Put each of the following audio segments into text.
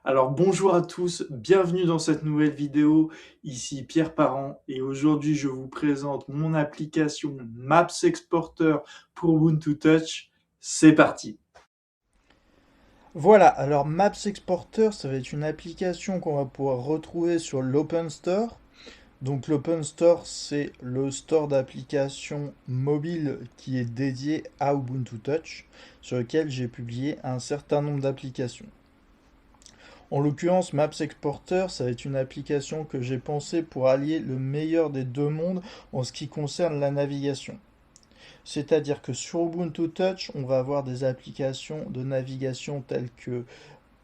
Alors bonjour à tous, bienvenue dans cette nouvelle vidéo, ici Pierre Parent et aujourd'hui je vous présente mon application Maps Exporter pour Ubuntu Touch. C'est parti. Voilà, alors Maps Exporter, ça va être une application qu'on va pouvoir retrouver sur l'Open Store. Donc l'Open Store, c'est le store d'applications mobiles qui est dédié à Ubuntu Touch, sur lequel j'ai publié un certain nombre d'applications. En l'occurrence, Maps Exporter, ça va être une application que j'ai pensée pour allier le meilleur des deux mondes en ce qui concerne la navigation. C'est-à-dire que sur Ubuntu Touch, on va avoir des applications de navigation telles que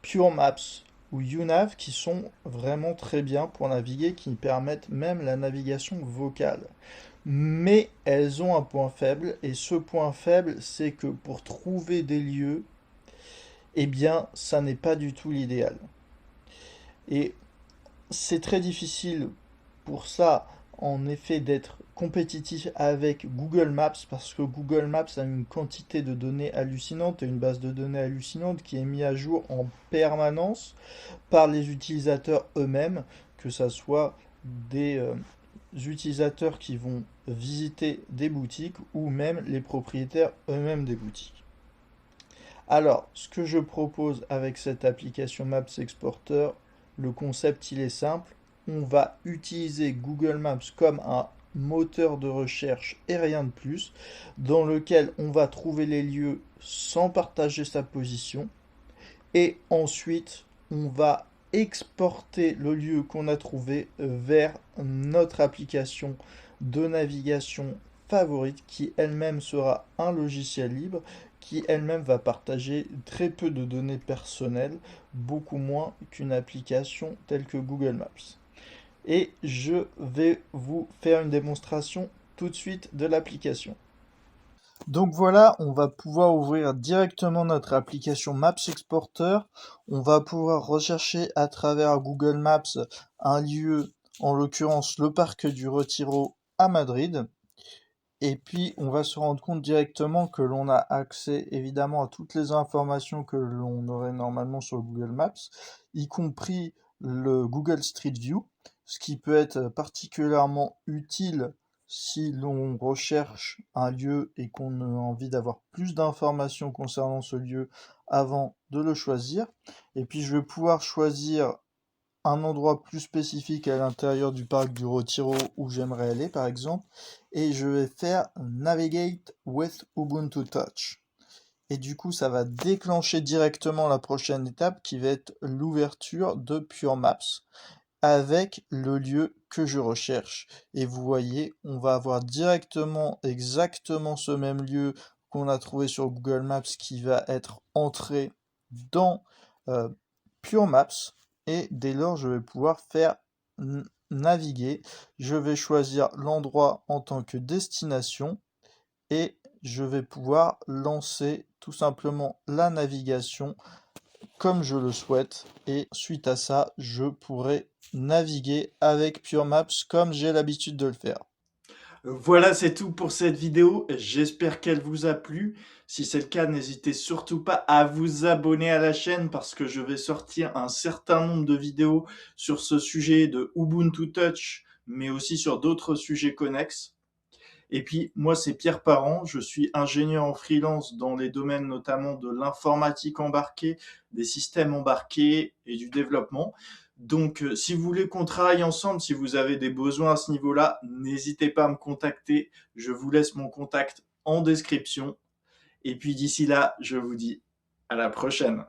Pure Maps ou YouNav qui sont vraiment très bien pour naviguer, qui permettent même la navigation vocale. Mais elles ont un point faible, et ce point faible, c'est que pour trouver des lieux, eh bien, ça n'est pas du tout l'idéal. Et c'est très difficile pour ça, en effet, d'être compétitif avec Google Maps parce que Google Maps a une quantité de données hallucinante et une base de données hallucinante qui est mise à jour en permanence par les utilisateurs eux-mêmes, que ce soit des utilisateurs qui vont visiter des boutiques ou même les propriétaires eux-mêmes des boutiques. Alors, ce que je propose avec cette application Maps Exporter, le concept il est simple. On va utiliser Google Maps comme un moteur de recherche et rien de plus, dans lequel on va trouver les lieux sans partager sa position. Et ensuite, on va exporter le lieu qu'on a trouvé vers notre application de navigation favorite qui elle-même sera un logiciel libre qui elle-même va partager très peu de données personnelles, beaucoup moins qu'une application telle que Google Maps. Et je vais vous faire une démonstration tout de suite de l'application. Donc voilà, on va pouvoir ouvrir directement notre application Maps Exporter. On va pouvoir rechercher à travers Google Maps un lieu, en l'occurrence le parc du Retiro à Madrid. Et puis on va se rendre compte directement que l'on a accès évidemment à toutes les informations que l'on aurait normalement sur Google Maps, y compris le Google Street View, ce qui peut être particulièrement utile si l'on recherche un lieu et qu'on a envie d'avoir plus d'informations concernant ce lieu avant de le choisir. Et puis je vais pouvoir choisir un endroit plus spécifique à l'intérieur du parc du Retiro où j'aimerais aller par exemple, et je vais faire Navigate with Ubuntu Touch. Et du coup, ça va déclencher directement la prochaine étape qui va être l'ouverture de Pure Maps avec le lieu que je recherche. Et vous voyez, on va avoir directement exactement ce même lieu qu'on a trouvé sur Google Maps qui va être entré dans euh, Pure Maps. Et dès lors, je vais pouvoir faire naviguer. Je vais choisir l'endroit en tant que destination et je vais pouvoir lancer tout simplement la navigation comme je le souhaite. Et suite à ça, je pourrai naviguer avec Pure Maps comme j'ai l'habitude de le faire. Voilà, c'est tout pour cette vidéo. J'espère qu'elle vous a plu. Si c'est le cas, n'hésitez surtout pas à vous abonner à la chaîne parce que je vais sortir un certain nombre de vidéos sur ce sujet de Ubuntu Touch, mais aussi sur d'autres sujets connexes. Et puis, moi, c'est Pierre Parent. Je suis ingénieur en freelance dans les domaines notamment de l'informatique embarquée, des systèmes embarqués et du développement. Donc, si vous voulez qu'on travaille ensemble, si vous avez des besoins à ce niveau-là, n'hésitez pas à me contacter. Je vous laisse mon contact en description. Et puis d'ici là, je vous dis à la prochaine.